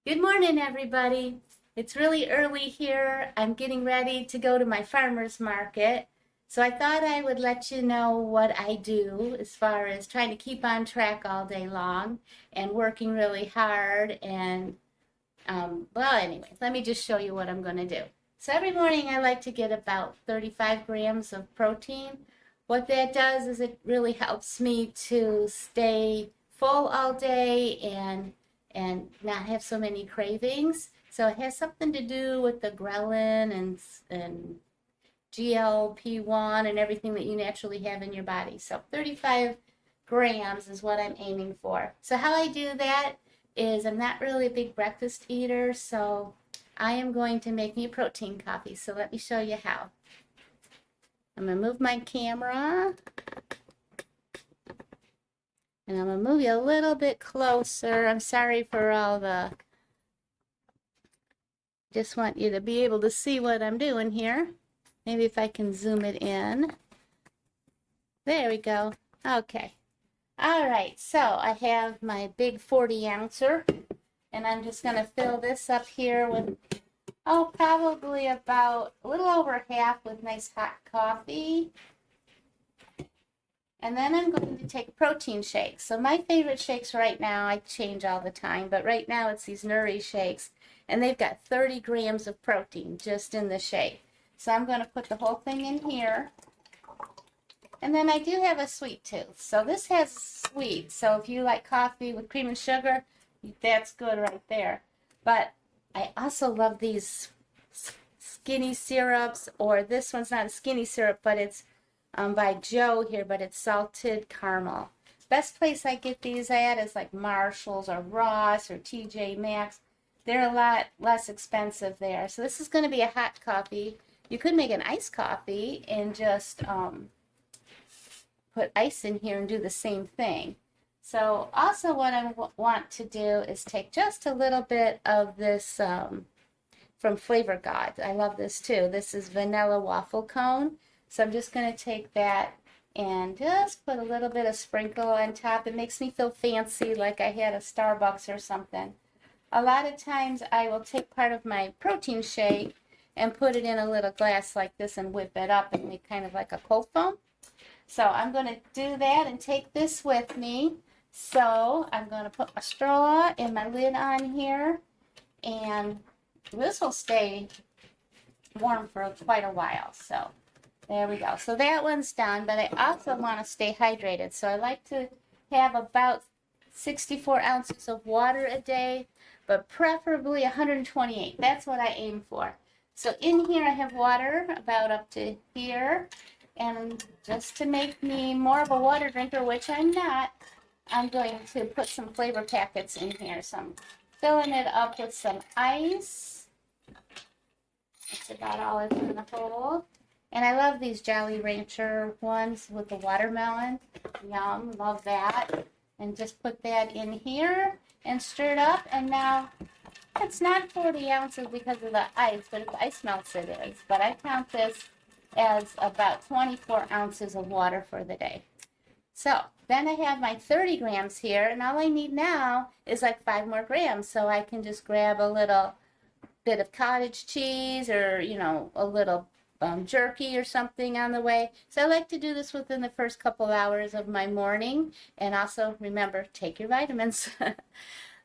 Good morning, everybody. It's really early here. I'm getting ready to go to my farmer's market. So I thought I would let you know what I do as far as trying to keep on track all day long and working really hard. Well, anyway, let me just show you what I'm going to do. So every morning I like to get about 35 grams of protein. What that does is it really helps me to stay full all day and not have so many cravings. So it has something to do with the ghrelin and GLP-1 and everything that you naturally have in your body. So 35 grams is what I'm aiming for. So how I do that is I'm not really a big breakfast eater, so I am going to make me a protein coffee. So let me show you how. I'm going to move my camera. And I'm going to move you a little bit closer. I'm sorry for all the... Just want you to be able to see what I'm doing here. Maybe if I can zoom it in. There we go. Okay. All right, so I have my big 40-ouncer, and I'm just going to fill this up here with, probably about a little over half with nice hot coffee. And then I'm going to take protein shakes. So my favorite shakes right now, I change all the time, but right now it's these Nuri shakes, and they've got 30 grams of protein just in the shake. So I'm going to put the whole thing in here. And then I do have a sweet tooth. So this has sweet. So if you like coffee with cream and sugar, that's good right there. But I also love these skinny syrups, or this one's not a skinny syrup, but it's by Joe here, but it's salted caramel. Best place I get these at is like Marshall's or Ross or TJ Maxx. They're a lot less expensive there. So this is going to be a hot coffee. You could make an iced coffee and just put ice in here and do the same thing. So also what I want to do is take just a little bit of this from Flavor God. I love this too. This is vanilla waffle cone. So I'm just going to take that and just put a little bit of sprinkle on top. It makes me feel fancy, like I had a Starbucks or something. A lot of times I will take part of my protein shake and put it in a little glass like this and whip it up and make kind of like a cold foam. So I'm going to do that and take this with me. So I'm going to put my straw and my lid on here, and this will stay warm for quite a while. So there we go. So that one's done, but I also want to stay hydrated. So I like to have about 64 ounces of water a day, but preferably 128. That's what I aim for. So in here I have water about up to here. And just to make me more of a water drinker, which I'm not, I'm going to put some flavor packets in here. So I'm filling it up with some ice. That's about all it's going to hold. And I love these Jolly Rancher ones with the watermelon. Yum, love that. And just put that in here and stir it up. And now, it's not 40 ounces because of the ice, but if the ice melts it is. But I count this as about 24 ounces of water for the day. So then I have my 30 grams here, and all I need now is like 5 more grams. So I can just grab a little bit of cottage cheese, or, you know, a little jerky or something on the way. So I like to do this within the first couple hours of my morning. And also remember, take your vitamins.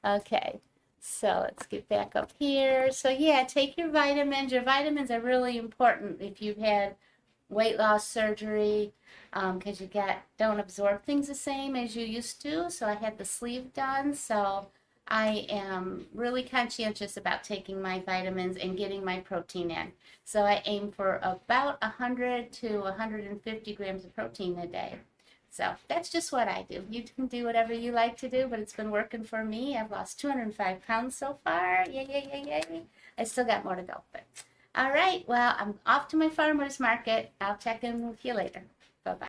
Okay, so let's get back up here. So yeah, take your vitamins. Your vitamins are really important if you've had weight loss surgery, because you don't absorb things the same as you used to. So I had the sleeve done, so I am really conscientious about taking my vitamins and getting my protein in. So I aim for about 100 to 150 grams of protein a day. So that's just what I do. You can do whatever you like to do, but it's been working for me. I've lost 205 pounds so far. Yay, yay, yay, yay. I still got more to go. But all right, well, I'm off to my farmer's market. I'll check in with you later.